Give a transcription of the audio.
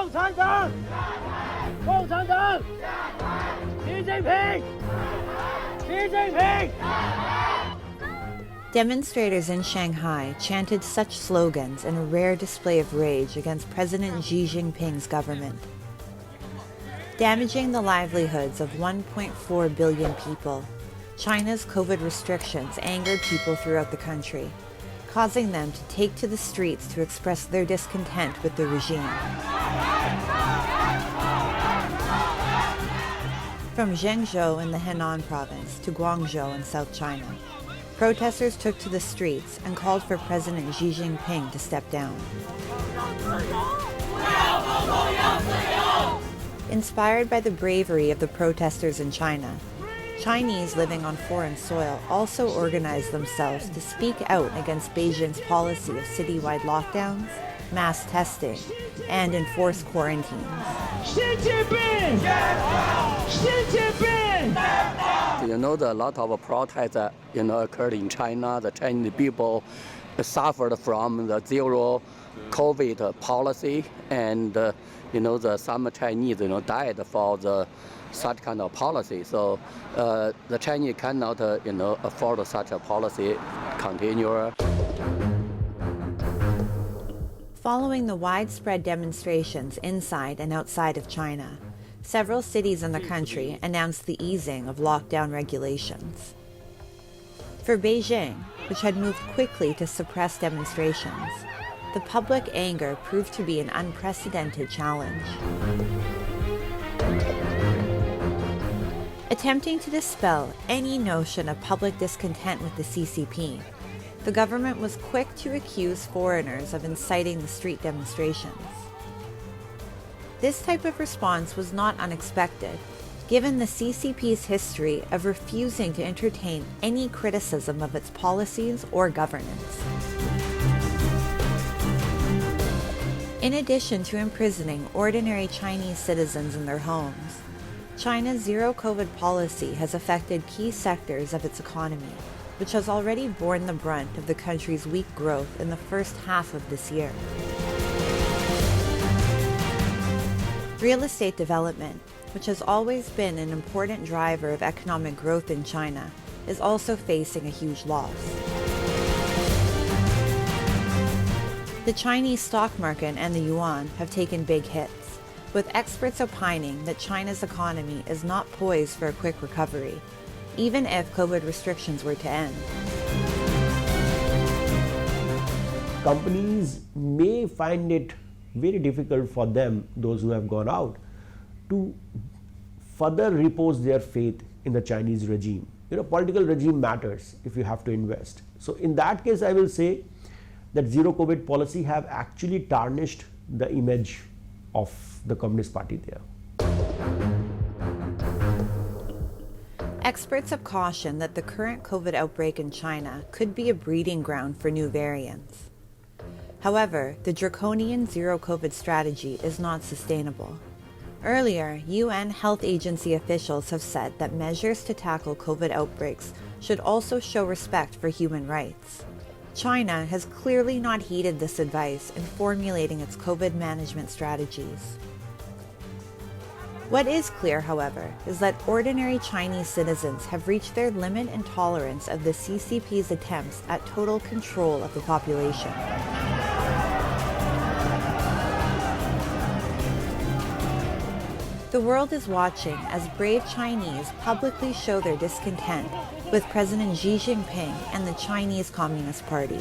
共产党！共产党！习近平！习近平！ Demonstrators in Shanghai chanted such slogans in a rare display of rage against President Xi Jinping's government. Damaging the livelihoods of 1.4 billion people, China's COVID restrictions angered people throughout the country, causing them to take to the streets to express their discontent with the regime. From Zhengzhou in the Henan province to Guangzhou in South China, protesters took to the streets and called for President Xi Jinping to step down. Inspired by the bravery of the protesters in China, Chinese living on foreign soil also organized themselves to speak out against Beijing's policy of citywide lockdowns, mass testing, and enforced quarantines. Xi Jinping! Xi Jinping! You know, a lot of protests, occurred in China. The Chinese people suffered from the zero COVID policy, and some Chinese, died for such kind of policy. So the Chinese cannot, afford such a policy continue. Following the widespread demonstrations inside and outside of China, several cities in the country announced the easing of lockdown regulations. For Beijing, which had moved quickly to suppress demonstrations, the public anger proved to be an unprecedented challenge. Attempting to dispel any notion of public discontent with the CCP, the government was quick to accuse foreigners of inciting the street demonstrations. This type of response was not unexpected, given the CCP's history of refusing to entertain any criticism of its policies or governance. In addition to imprisoning ordinary Chinese citizens in their homes, China's zero-COVID policy has affected key sectors of its economy, which has already borne the brunt of the country's weak growth in the first half of this year. Real estate development, which has always been an important driver of economic growth in China, is also facing a huge loss. The Chinese stock market and the yuan have taken big hits, with experts opining that China's economy is not poised for a quick recovery, even if COVID restrictions were to end. Companies may find it very difficult for them, those who have gone out, to further repose their faith in the Chinese regime. Political regime matters if you have to invest. So in that case, I will say that zero COVID policy have actually tarnished the image of the Communist Party there. Experts have cautioned that the current COVID outbreak in China could be a breeding ground for new variants. However, the draconian zero-COVID strategy is not sustainable. Earlier, UN health agency officials have said that measures to tackle COVID outbreaks should also show respect for human rights. China has clearly not heeded this advice in formulating its COVID management strategies. What is clear, however, is that ordinary Chinese citizens have reached their limit in tolerance of the CCP's attempts at total control of the population. The world is watching as brave Chinese publicly show their discontent with President Xi Jinping and the Chinese Communist Party.